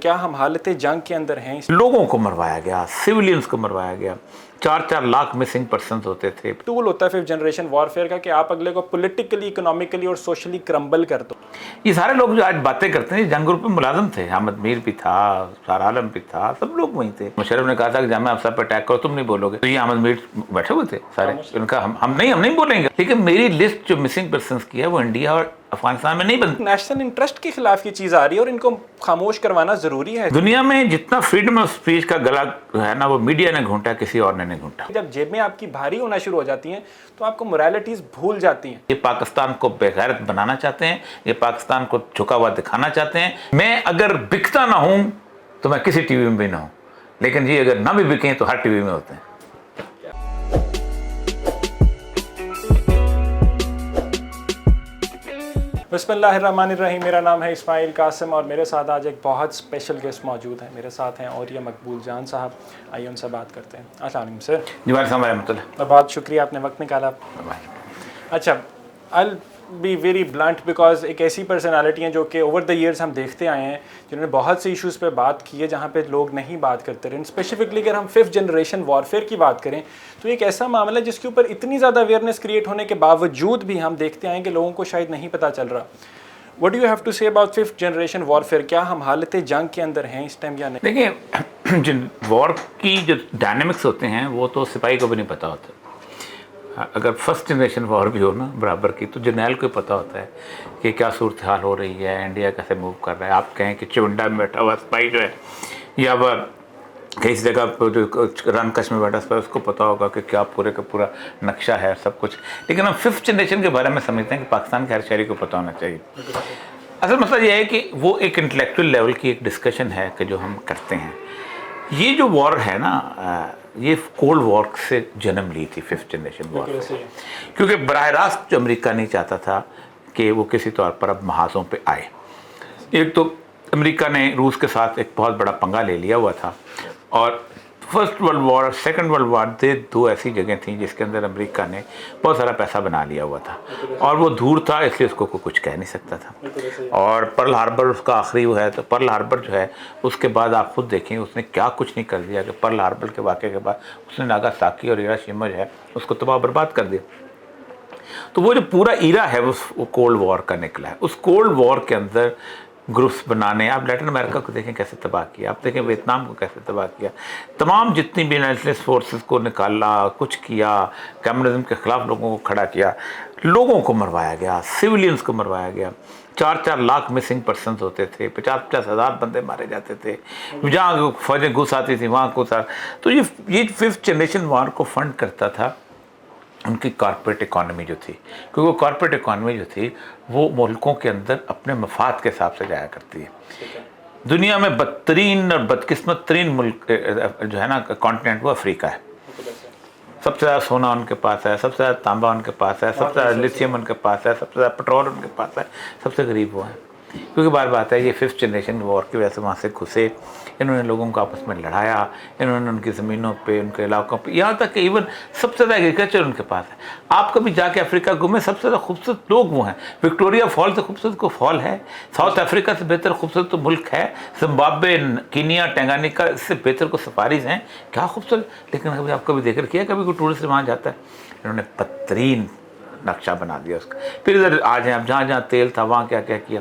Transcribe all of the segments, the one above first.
کیا ہم حالت جنگ کے اندر ہیں؟ لوگوں کو مروایا گیا، سویلینز کو مروایا گیا، 4 لاکھ مسنگ پرسنز ہوتے تھے۔ ٹول ہوتا ہے ففتھ جنریشن وارفیئر کا کہ آپ اگلے کو پولیٹیکلی، اکنامیکلی اور سوشلی کرمبل کر دو۔ یہ سارے لوگ جو آج باتیں کرتے ہیں جنگ گروپ میں ملازم تھے، احمد میر بھی تھا، سار عالم بھی تھا، سب لوگ وہیں تھے۔ مشرف نے کہا تھا کہ جامعہ افسر پہ اٹیک کرو، تم نہیں بولو گے، تو یہ احمد میر بیٹھے ہوئے تھے سارے، ان کا ہم نہیں بولیں گے، لیکن میری لسٹ جو مسنگ پرسنز کی ہے وہ انڈیا اور افغانستان میں نہیں بنتی۔ نیشنل انٹرسٹ کے خلاف یہ چیز آ رہی ہے اور ان کو خاموش کروانا ضروری ہے۔ دنیا میں جتنا فریڈم آف اسپیچ کا گلا ہے نا، وہ میڈیا نے گھونٹا، کسی اور نے نہیں گھونٹا۔ جب جیبیں آپ کی بھاری ہونا شروع ہو جاتی ہیں تو آپ کو موریلٹیز بھول جاتی ہیں۔ یہ پاکستان کو بے غیرت بنانا چاہتے ہیں، یہ پاکستان کو جھکا ہوا دکھانا چاہتے ہیں۔ میں اگر بکتا نہ ہوں تو میں کسی ٹی وی میں بھی نہ ہوں، لیکن یہ اگر نہ بھی بکیں تو ہر ٹی وی میں ہوتے ہیں۔ بسم اللہ الرحمن الرحیم۔ میرا نام ہے اسماعیل قاسم اور میرے ساتھ آج ایک بہت اسپیشل گیسٹ موجود ہیں۔ میرے ساتھ ہیں اوریہ مقبول جان صاحب، آئیے ان سے بات کرتے ہیں۔ السلام علیکم سر۔ جی وعلیکم السلام ورحمۃ اللہ۔ بہت شکریہ، آپ نے وقت نکالا۔ اچھا، I'll be very blunt because ایک ایسی پرسنالٹی ہیں جو کہ اوور دا ایئرس ہم دیکھتے آئے ہیں جنہوں نے بہت سے ایشوز پہ بات کی ہے جہاں پہ لوگ نہیں بات کرتے رہے۔ اسپیسیفکلی اگر ہم ففتھ جنریشن وارفیئر کی بات کریں تو ایک ایسا معاملہ ہے جس کے اوپر اتنی زیادہ اویئرنیس کریٹ ہونے کے باوجود بھی ہم دیکھتے آئے کہ لوگوں کو شاید نہیں پتہ چل رہا۔ What do you have to say about fifth generation warfare؟ کیا ہم حالت جنگ کے اندر ہیں اس ٹائم یا نہیں؟ دیکھیں، جن وار کی جو ڈائنامکس ہوتے ہیں وہ تو سپاہی کو بھی نہیں پتہ ہوتا۔ اگر فرسٹ جنریشن وار بھی ہو نا برابر کی، تو جرنیل کو پتہ ہوتا ہے کہ کیا صورتحال ہو رہی ہے، انڈیا کیسے موو کر رہا ہے۔ آپ کہیں کہ چونڈا میں بیٹھا ہوا سپاہی جو ہے، یا وہ کسی جگہ جو رن کش میں بیٹھا سپاہی، اس کو پتہ ہوگا کہ کیا پورے کا پورا نقشہ ہے سب کچھ۔ لیکن ہم ففتھ جنریشن کے بارے میں سمجھتے ہیں کہ پاکستان کے ہر شہری کو پتہ ہونا چاہیے۔ اصل مسئلہ یہ ہے کہ وہ ایک انٹلیکچوئل لیول کی ایک ڈسکشن ہے کہ جو ہم کرتے ہیں۔ یہ جو وار ہے نا، یہ کولڈ وار سے جنم لی تھی ففتھ جنریشن وار، کیونکہ براہ راست جو امریکہ نہیں چاہتا تھا کہ وہ کسی طور پر اب محاذوں پہ آئے۔ ایک تو امریکہ نے روس کے ساتھ ایک بہت بڑا پنگا لے لیا ہوا تھا، اور فرسٹ ورلڈ وار اور سیکنڈ ورلڈ وار دو ایسی جگہیں تھیں جس کے اندر امریکہ نے بہت سارا پیسہ بنا لیا ہوا تھا، اور وہ دور تھا اس لیے اس کو کوئی کچھ کہہ نہیں سکتا تھا۔ اور پرل ہاربر اس کا آخری وہ ہے، تو پرل ہاربر جو ہے اس کے بعد آپ خود دیکھیں اس نے کیا کچھ نہیں کر دیا کہ پرل ہاربر کے واقعے کے بعد اس نے ناگاساکی اور ہیروشیما جو ہے اس کو تباہ برباد کر دیا۔ تو وہ جو پورا ایرا ہے وہ کولڈ وار کا نکلا ہے۔ اس کولڈ وار کے اندر گروپس بنانے، آپ لیٹن امریکہ کو دیکھیں کیسے تباہ کیا، آپ دیکھیں ویتنام کو کیسے تباہ کیا، تمام جتنی بھی نیشنلسٹ فورسز کو نکالا، کچھ کیا، کمیونزم کے خلاف لوگوں کو کھڑا کیا، لوگوں کو مروایا گیا، سویلینز کو مروایا گیا، 4 لاکھ مسنگ پرسنز ہوتے تھے، 50 ہزار بندے مارے جاتے تھے، جہاں فوجیں گھس آتی تھیں وہاں گھس آتی۔ تو یہ ففتھ جنریشن وار کو فنڈ کرتا تھا ان کی کارپوریٹ اکانومی جو تھی، کیونکہ وہ کارپوریٹ اکانومی جو تھی وہ ملکوں کے اندر اپنے مفاد کے حساب سے جایا کرتی ہے۔ دنیا میں بدترین اور بدقسمت ترین ملک جو ہے نا کانٹیننٹ، وہ افریقہ ہے۔ سب سے زیادہ سونا ان کے پاس ہے، سب سے زیادہ تانبا ان کے پاس ہے، سب سے زیادہ لیتھیم ان کے پاس ہے، سب سے زیادہ پٹرول ان کے پاس ہے، سب سے غریب وہ ہیں۔ کیونکہ بار بات ہے یہ ففتھ جنریشن وار کی وجہ سے وہاں سے گھسے، انہوں نے لوگوں کو آپس میں لڑایا، انہوں نے ان کی زمینوں پہ، ان کے علاقوں پہ، یہاں تک کہ ایون سب سے زیادہ ایگریکلچر ان کے پاس ہے۔ آپ کبھی جا کے افریقہ گھومیں، سب سے زیادہ خوبصورت لوگ وہ ہیں۔ وکٹوریا فال سے خوبصورت کو فال ہے، ساؤتھ افریقہ سے بہتر خوبصورت تو ملک ہے، زمبابوے، کینیا، ٹینگانیکا، اس سے بہتر کو سفاریز ہیں، کیا خوبصورت۔ لیکن کبھی آپ کبھی ذکر کیا کبھی کوئی ٹورسٹ وہاں جاتا ہے؟ انہوں نے بدترین نقشہ بنا دیا اس کا۔ پھر ادھر آ جائیں، اب جہاں جہاں تیل تھا وہاں کیا کیا کیا۔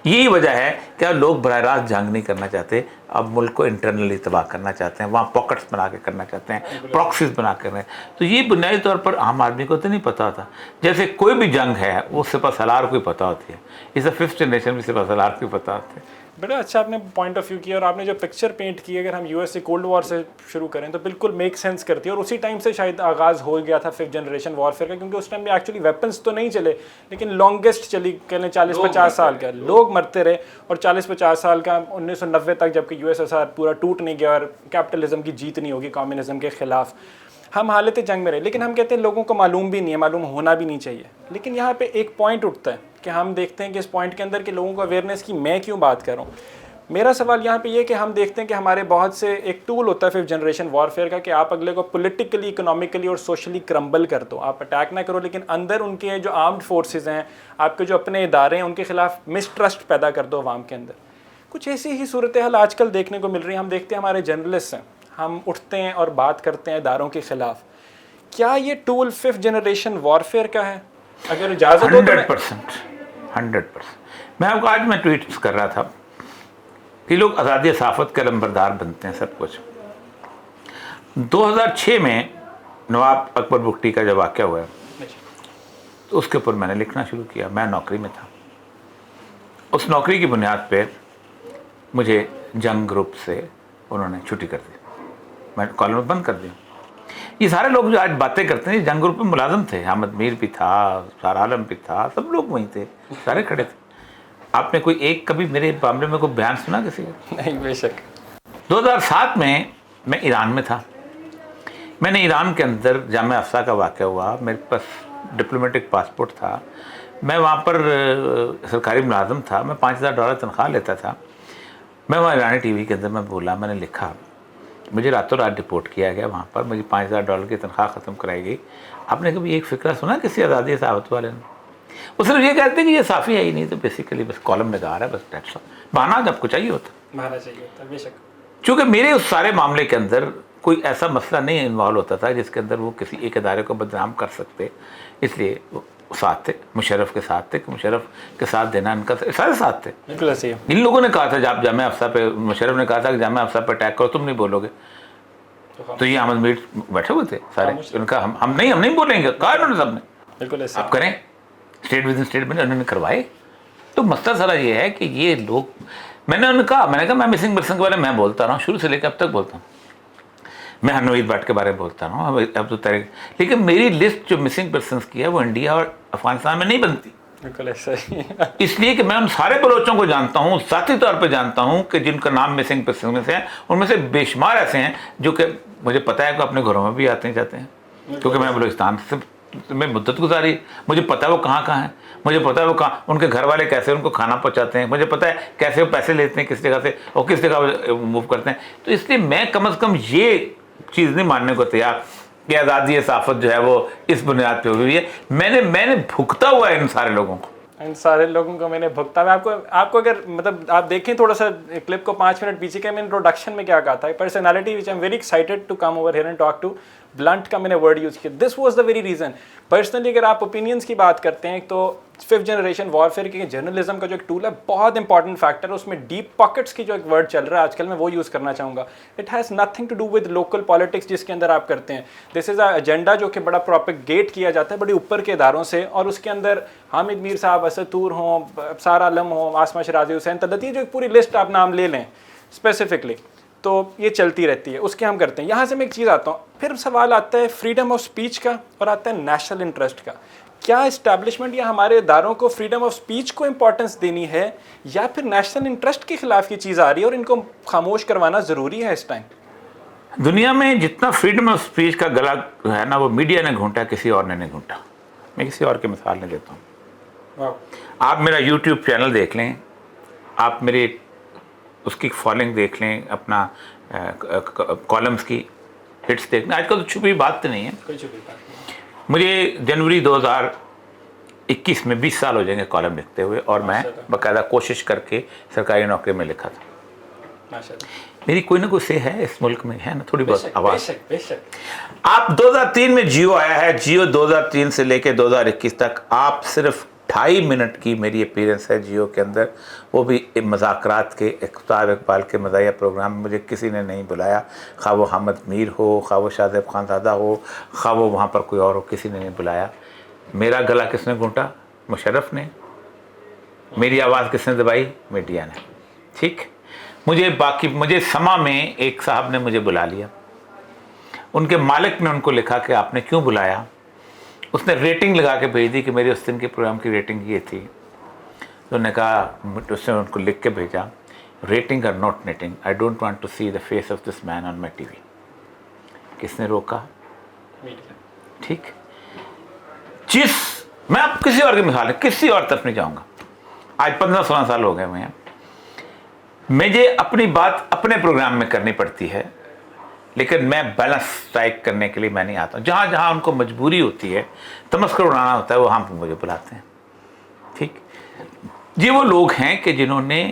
یہی وجہ ہے کہ لوگ براہ راست جنگ نہیں کرنا چاہتے، اب ملک کو انٹرنلی تباہ کرنا چاہتے ہیں، وہاں پاکٹس بنا کے کرنا چاہتے ہیں، پراکسیز بنا کر رہے ہیں۔ تو یہ بنیادی طور پر عام آدمی کو تو نہیں پتا ہوتا۔ جیسے کوئی بھی جنگ ہے وہ سپہ سالار کو ہی پتہ ہوتی ہے، اسے ففتھ جنریشن بھی سپہ سالار کو ہی پتہ ہوتے ہیں۔ بڑا اچھا آپ نے پوائنٹ آف ویو کیا، اور آپ نے جو پکچر پینٹ کی، اگر ہم یو ایس سے کولڈ وار سے شروع کریں تو بالکل میک سینس کرتی ہے، اور اسی ٹائم سے شاید آغاز ہو گیا تھا ففتھ جنریشن وارفیئر کا، کیونکہ اس ٹائم میں ایکچولی ویپنس تو نہیں چلے لیکن لانگیسٹ چلی، کہہ لیں 40-50 سال کا لوگ مرتے رہے، اور 40-50 سال کا 1990 تک جب کہ یو ایس ایس آر پورا ٹوٹ نہیں گیا اور کیپٹلزم کی جیت نہیں ہوگی کمیونزم کے خلاف، ہم حالت جنگ میں رہے۔ لیکن ہم کہتے ہیں لوگوں کو معلوم بھی نہیں ہے، معلوم ہونا بھی نہیں چاہیے۔ لیکن یہاں پہ ایک پوائنٹ اٹھتا ہے کہ ہم دیکھتے ہیں کہ اس پوائنٹ کے اندر کہ لوگوں کو اویئرنیس کی میں کیوں بات کر رہا ہوں۔ میرا سوال یہاں پہ یہ کہ ہم دیکھتے ہیں کہ ہمارے بہت سے ایک ٹول ہوتا ہے ففتھ جنریشن وارفیئر کا کہ آپ اگلے کو پولیٹیکلی، اکنامیکلی اور سوشلی کرمبل کر دو، آپ اٹیک نہ کرو، لیکن اندر ان کے جو آرمڈ فورسز ہیں، آپ کے جو اپنے ادارے ہیں، ان کے خلاف مسٹرسٹ پیدا کر دو عوام کے اندر۔ کچھ ایسی ہی صورتحال آج کل دیکھنے کو مل رہی ہیں. ہم دیکھتے ہیں ہمارے جرنلسٹ ہیں, ہم اٹھتے ہیں اور بات کرتے ہیں اداروں کے خلاف. کیا یہ ٹول 5th جنریشن وارفیئر کا ہے؟ اگر اجازت ہو تو 100%. میں ٹویٹس کر رہا تھا کہ لوگ آزادی صحافت کے لمبردار بنتے ہیں سب کچھ. 2006 میں نواب اکبر بگٹی کا جب واقعہ ہوا تو اس کے اوپر میں نے لکھنا شروع کیا. میں نوکری میں تھا. اس نوکری کی بنیاد پہ مجھے جنگ گروپ سے انہوں نے چھٹی کر دی, میں کالم بند کر دیا. یہ سارے لوگ جو آج باتیں کرتے ہیں جنگ گروپ میں ملازم تھے. احمد میر بھی تھا, سار عالم بھی تھا, سب لوگ وہیں تھے, سارے کھڑے تھے. آپ نے کوئی ایک کبھی میرے معاملے میں کوئی بیان سنا کسی کا؟ نہیں. بے شک. 2007 میں ایران میں تھا. میں نے ایران کے اندر جامعہ افسا کا واقعہ ہوا, میرے پاس ڈپلومیٹک پاسپورٹ تھا, میں وہاں پر سرکاری ملازم تھا, میں $5000 تنخواہ لیتا تھا. میں وہاں ایرانی ٹی وی کے اندر میں بولا, میں نے لکھا مجھے راتوں رات ڈپورٹ کیا گیا وہاں پر, مجھے $5000 کی تنخواہ ختم کرائی گئی. آپ نے کبھی ایک فکرہ سنا کسی آزادی صحافت والے نے؟ وہ صرف یہ کہتے ہیں کہ یہ صحافی ہے ہی نہیں, تو بیسیکلی بس کالم نگار ہے, بس بہانا جب کو چاہیے ہوتا. بے شک. چونکہ میرے اس سارے معاملے کے اندر کوئی ایسا مسئلہ نہیں انوالو ہوتا تھا جس کے اندر وہ کسی ایک ادارے کو بدنام کر سکتے, اس لیے وہ ساتھ تھے, مشرف کے ساتھ تھے, کہ مشرف کے ساتھ دینا ان کا سارے ساتھ تھے. بالکل ایسے ہی. ان لوگوں نے کہا تھا جب جامعہ افسا پہ, مشرف نے کہا تھا کہ جامعہ افسا پہ اٹیک کرو, تم نہیں بولو گے, تو یہ احمد میر بیٹھے ہوئے تھے سارے, ان کا ہم نہیں بولیں گے, کہا انہوں نے سب نے. بالکل ایسے آپ کریں, اسٹیٹ ود اسٹیٹ میں انہوں نے کروائے. تو مسئلہ سارا یہ ہے کہ یہ لوگ, میں نے کہا میں مسنگ پرسن کے بارے میں بولتا رہا ہوں, شروع سے لے کے اب تک بولتا ہوں. میں حنوید بٹ کے بارے میں بولتا رہا ہوں, اب تو تاریخ, لیکن میری لسٹ جو مسنگ پرسنس کی ہے وہ انڈیا اور افغانستان میں نہیں بنتی. بالکل ایسا ہی. اس لیے کہ میں ان سارے بلوچوں کو جانتا ہوں, ذاتی طور پہ جانتا ہوں, کہ جن کا نام مسنگ پرسن میں سے ہیں, ان میں سے بے شمار ایسے ہیں جو کہ مجھے پتہ ہے کہ اپنے گھروں میں بھی آتے ہیں جاتے ہیں, کیونکہ میں بلوچستان سے میں مدت گزاری, مجھے پتہ ہے وہ کہاں ہیں, مجھے پتہ ہے وہ کہاں, ان کے گھر والے کیسے ان کو کھانا پہنچاتے ہیں, مجھے پتہ ہے کیسے وہ پیسے لیتے ہیں کس جگہ سے اور کس جگہ موو کرتے ہیں. تو اس لیے میں کم از کم یہ چیز نہیں ماننے کو تیار کہ آزادی صحافت جو ہے وہ اس بنیاد پہ ہوئی ہے. میں نے بھگتا ہوا ہے ان سارے لوگوں کو, ان سارے لوگوں کو میں نے بھگتا. میں آپ کو اگر مطلب آپ دیکھیں تھوڑا سا کلپ کو 5 منٹ پیچھے کے, میں انٹروڈکشن میں کیا کہا تھا, پرسنالٹی وچ I am very excited to come over here and talk to, blunt کا میں نے ورڈ یوز کیا. This was the very reason. Personally اگر آپ اوپینینس کی بات کرتے ہیں تو 5th جنریشن وارفیئر کی جرنلزم کا جو ایک ٹول ہے بہت امپورٹنٹ فیکٹر ہے. اس میں ڈیپ پاکٹس کی جو ایک ورڈ چل رہا ہے آج کل, میں وہ یوز کرنا چاہوں گا. It has nothing to do with local politics جس کے اندر آپ کرتے ہیں. دس از اے ایجنڈا جو کہ بڑا پروپیگیٹ کیا جاتا ہے بڑے اوپر کے اداروں سے, اور اس کے اندر حامد میر صاحب, اسد طور ہوں, ابصار عالم ہوں, آسما شرازی, حسین تدتی, جو ایک پوری لسٹ آپ نام لے لیں اسپیسیفکلی, تو یہ چلتی رہتی ہے. اس کے ہم کرتے ہیں. یہاں سے میں ایک چیز آتا ہوں, پھر سوال آتا ہے فریڈم آف اسپیچ کا اور آتا ہے نیشنل انٹرسٹ کا. کیا اسٹیبلشمنٹ یا ہمارے اداروں کو فریڈم آف اسپیچ کو امپورٹنس دینی ہے, یا پھر نیشنل انٹرسٹ کے خلاف یہ چیز آ رہی ہے اور ان کو خاموش کروانا ضروری ہے اس ٹائم؟ دنیا میں جتنا فریڈم آف اسپیچ کا گلا ہے نا, وہ میڈیا نے گھونٹا, کسی اور نے نہیں گھونٹا. میں کسی اور کی مثال نہیں دیتا ہوں. آپ میرا یوٹیوب چینل دیکھ لیں, آپ میری اس کی فالوئنگ دیکھ لیں, اپنا کالمز کی ہٹس دیکھ لیں. آج کل تو چھپی بات تو نہیں ہے, کوئی چھپی بات نہیں. مجھے جنوری 2021 میں 20 سال ہو جائیں گے کالم لکھتے ہوئے, اور میں باقاعدہ کوشش کر کے سرکاری نوکری میں لکھا تھا. میری کوئی نہ کوئی سے ہے اس ملک میں, ہے نا, تھوڑی بہت آواز. آپ 2003 میں جیو آیا ہے, جیو 2003 سے لے کے 2021 تک آپ صرف 2.5 منٹ کی میری اپیرنس ہے جیو کے اندر, وہ بھی مذاکرات کے اختاب اقبال کے مزاحیہ پروگرام میں مجھے کسی نے نہیں بلایا, خواہ وہ حامد میر ہو, خواہ وہ شاہ زیب خان زادہ ہو, خواہ وہ وہاں پر کوئی اور ہو, کسی نے نہیں بلایا. میرا گلا کس نے گھونٹا؟ مشرف نے. میری آواز کس نے دبائی؟ میڈیا نے. ٹھیک. مجھے سما میں ایک صاحب نے مجھے بلا لیا, ان کے مالک نے ان کو لکھا کہ آپ نے کیوں بلایا. اس نے ریٹنگ لگا کے بھیج دی کہ میری اس دن کے پروگرام کی ریٹنگ یہ تھی. تو انہوں نے کہا, اس نے ان کو لکھ کے بھیجا, ریٹنگ اور ناٹ نیٹنگ, I don't want to see the face of this man on my T V. کس نے روکا؟ ٹھیک. میں اب کسی اور کی مثال ہے, کسی اور طرف نہیں جاؤں گا. آج 15-16 سال ہو گئے ہوئے ہیں. مجھے اپنی بات اپنے پروگرام میں کرنی پڑتی ہے, لیکن میں بیلنس اسٹرائک کرنے کے لیے میں نہیں آتا ہوں. جہاں جہاں ان کو مجبوری ہوتی ہے, تمسخر اڑانا ہوتا ہے, وہاں پہ مجھے بلاتے ہیں. ٹھیک. یہ وہ لوگ ہیں کہ جنہوں نے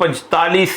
45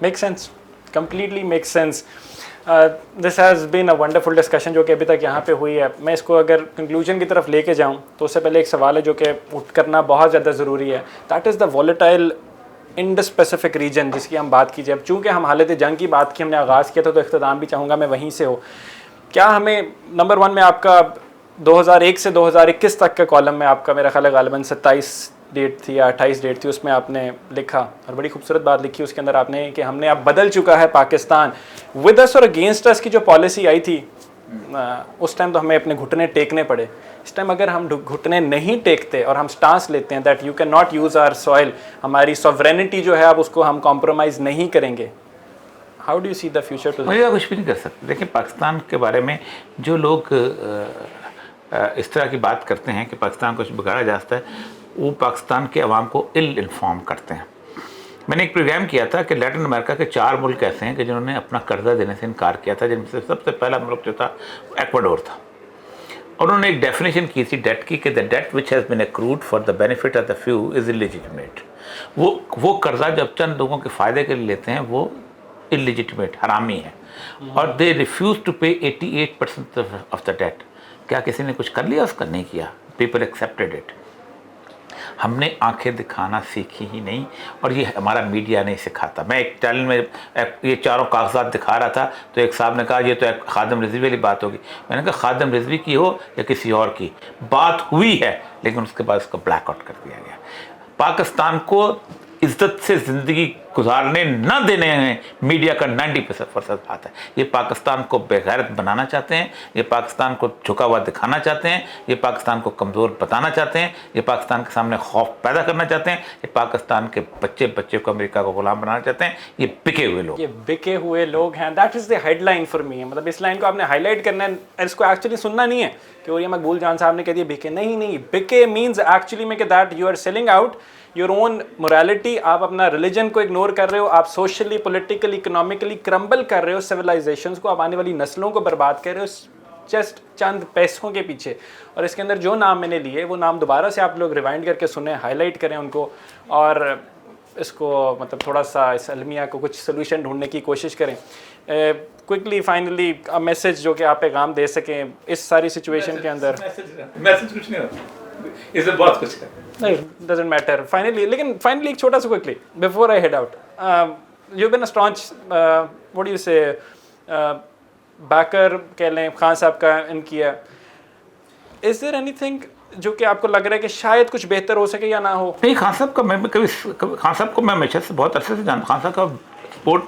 make sense, completely make sense. This has been a wonderful discussion جو کہ ابھی تک یہاں پہ ہوئی ہے. میں اس کو اگر کنکلوژن کی طرف لے کے جاؤں تو اس سے پہلے ایک سوال ہے جو کہ اٹھ کرنا بہت زیادہ ضروری ہے. That is the volatile Indo Pacific region جس کی ہم بات کیجیے. اب چونکہ ہم حالت جنگ کی بات کی, ہم نے آغاز کیا تھا, تو اختتام بھی چاہوں گا میں وہیں سے ہو. کیا ہمیں نمبر 1 میں آپ کا 2001 سے 2021 تک کا کالم میں آپ کا میرا خیال ہے غالباً 27 ڈیٹ تھی یا 28 ڈیٹ تھی, اس میں آپ نے لکھا اور بڑی خوبصورت بات لکھی اس کے اندر آپ نے کہ ہم نے اب بدل چکا ہے پاکستان. ود اس اور اگینسٹ اس کی جو پالیسی آئی تھی اس ٹائم تو ہمیں اپنے گھٹنے ٹیکنے پڑے. اس ٹائم اگر ہم گھٹنے نہیں ٹیکتے اور ہم سٹانس لیتے ہیں that you can not use our soil, ہماری سوورینٹی جو ہے اب اس کو ہم کمپرومائز نہیں کریں گے, how do you see the future too? مجھے کچھ بھی نہیں کر سکتے. دیکھیں پاکستان کے بارے میں جو لوگ اس طرح کی بات کرتے ہیں کہ پاکستان کو بگاڑا جاتا ہے, وہ پاکستان کے عوام کو انفارم کرتے ہیں. میں نے ایک پروگرام کیا تھا کہ لیٹن امریکہ کے 4 ملک ایسے ہیں کہ جنہوں نے اپنا قرضہ دینے سے انکار کیا تھا, جن میں سے سب سے پہلا ملک جو تھا ایکواڈور تھا. انہوں نے ایک ڈیفینیشن کی تھی ڈیٹ کی کہ the debt which has been accrued for the benefit of the few is illegitimate. وہ قرضہ جب چند لوگوں کے فائدے کے لیے لیتے ہیں وہ انلیجیٹمیٹ, حرامی ہے. اور they refuse to pay 88% of the debt. کیا کسی نے کچھ کر لیا اس کا؟ نہیں کیا. People accepted it. ہم نے آنکھیں دکھانا سیکھی ہی نہیں, اور یہ ہمارا میڈیا نہیں سکھاتا. میں ایک چینل میں یہ چاروں کاغذات دکھا رہا تھا تو ایک صاحب نے کہا یہ تو ایک خادم رضوی والی بات ہوگی. میں نے کہا خادم رضوی کی ہو یا کسی اور کی, بات ہوئی ہے لیکن اس کے بعد اس کو بلیک آؤٹ کر دیا گیا. پاکستان کو عزت سے زندگی گزارنے نہ دینے ہیں میڈیا کا 90% ہاتھ ہے. یہ پاکستان کو بے غیرت بنانا چاہتے ہیں, یہ پاکستان کو جھکا ہوا دکھانا چاہتے ہیں, یہ پاکستان کو کمزور بتانا چاہتے ہیں, یہ پاکستان کے سامنے خوف پیدا کرنا چاہتے ہیں, یہ پاکستان کے بچے کو امریکہ کو غلام بنانا چاہتے ہیں. یہ بکے ہوئے لوگ ہیں. That is the headline for me. مطلب اس لائن کو آپ نے ہائی لائٹ کرنا ہے, اس کو ایکچولی سننا نہیں ہے کہ وہ یہ مقبول جان صاحب نے کہہ دیا بکے. نہیں, بکے مینز ایکچولی میں کہ that you are selling out your own morality. آپ اپنا ریلیجن کو اگنور کر رہے ہو, آپ سوشلی پولیٹیکلی اکنامکلی کرمبل کر رہے ہو سویلائزیشنس کو, آپ آنے والی نسلوں کو برباد کر رہے ہو جسٹ چند پیسوں کے پیچھے. اور اس کے اندر جو نام میں نے لیے وہ نام دوبارہ سے آپ لوگ ریوائنڈ کر کے سنیں, ہائی لائٹ کریں ان کو, اور اس کو مطلب تھوڑا سا اس المیہ کو کچھ سلوشن ڈھونڈنے کی کوشش کریں. کوئکلی فائنلی میسیج جو کہ آپ پیغام دے سکیں اس ساری سچویشن کے اندر. میسیج کچھ نہیں ہوتا, اس میں بہت کچھ ہے. doesn't matter finally, لیکن finally ایک چھوٹا سا quickly before I head out, you've been a staunch what do you say backer کہہ لیں خان صاحب کا ان کی ہے. is there anything جو کہ آپ کو لگ رہا ہے کہ شاید کچھ بہتر ہو سکے یا نہ ہو؟ نہیں, خان صاحب کا میں خان صاحب کو میں ہمیشہ سے بہت عرصے سے جانتا. خان صاحب کا سپورٹ,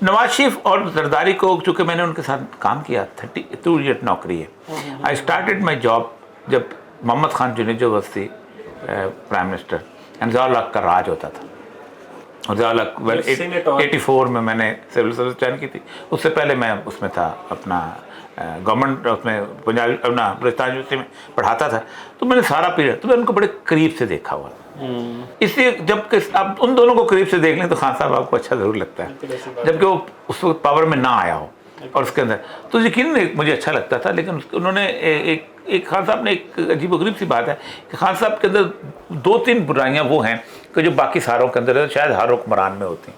نواز شریف اور زرداری کو, چونکہ میں نے ان کے ساتھ کام کیا, 32 ایئر نوکری ہے. آئی اسٹارٹڈ مائی جاب جب Muhammad Khan Junejo was the prime minister, Zia ul Haq کا راج ہوتا تھا. اور ضیاء الحق 84 میں نے سول سروس جوائن کی تھی. اس سے پہلے میں اس میں تھا اپنا گورنمنٹ, اس میں پنجاب اپنا بلوچستان یونیورسٹی میں پڑھاتا تھا. تو میں نے سارا پیریڈ تو میں ان کو بڑے قریب سے دیکھا ہوا. اس لیے جب کہ آپ ان دونوں کو قریب سے دیکھ لیں تو خان صاحب آپ کو اچھا ضرور لگتا ہے, جبکہ وہ اس وقت پاور میں نہ آیا ہو. اور اس کے اندر تو یقیناً مجھے اچھا لگتا تھا, لیکن انہوں نے ایک خان صاحب نے ایک عجیب و غریب سی بات ہے کہ خان صاحب کے اندر 2-3 برائیاں وہ ہیں کہ جو باقی ساروں کے اندر شاید ہر حکمران میں ہوتی ہیں.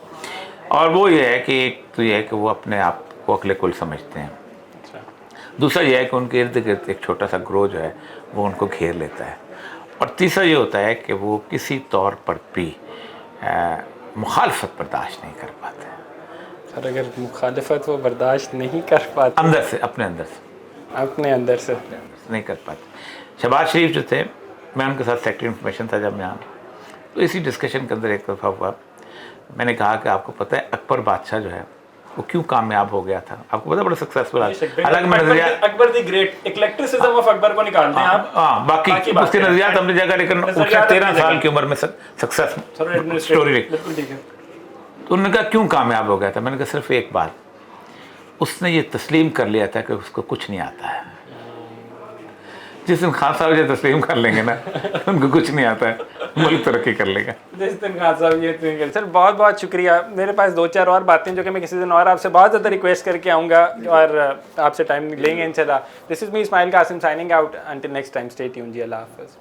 اور وہ یہ ہے کہ ایک تو یہ ہے کہ وہ اپنے آپ کو عقل کل سمجھتے ہیں. دوسرا یہ ہے کہ ان کے ارد گرد ایک چھوٹا سا گروہ جو ہے وہ ان کو گھیر لیتا ہے. اور تیسرا یہ ہوتا ہے کہ وہ کسی طور پر بھی مخالفت برداشت نہیں کر پاتے. سر اگر مخالفت وہ برداشت نہیں کر پاتے اندر سے, اپنے اندر سے نہیں کر پاتے. شہباز شریف جو تھے, میں ان کے ساتھ سیکرٹری انفارمیشن تھا جب یہاں, تو اسی ڈسکشن کے اندر ایک دفعہ ہوا, میں نے کہا کہ آپ کو پتہ ہے اکبر بادشاہ جو ہے وہ کیوں کامیاب ہو گیا تھا؟ آپ کو پتہ بڑا سکسیسفل ہے. حالانکہ میں نظریات اکبر دی گریٹ ایکلیکٹرسزم آف اکبر کو نکال دیں آپ, ہاں باقی اس کے نظریات اپنی جگہ, لیکن اس نے 13 سال کی عمر میں سکسیس اسٹوری لکھی. تو انہوں نے کہا کیوں کامیاب ہو گیا تھا؟ میں نے کہا صرف ایک بات, اس نے یہ تسلیم کر لیا تھا کہ اس کو کچھ نہیں آتا ہے. جس دن خان صاحب یہ تسلیم کر لیں گے نا ان کو کچھ نہیں آتا ہے, ملک ترقی کر لے گا. جس دن خان صاحب یہ سر بہت بہت شکریہ. میرے پاس 2-4 اور باتیں جو کہ میں کسی دن اور آپ سے بہت زیادہ ریکویسٹ کر کے آؤں گا اور آپ سے ٹائم لیں گے انشاءاللہ. This is me Ismail Qasim signing out. Until next time stay tuned جی. اللہ حافظ.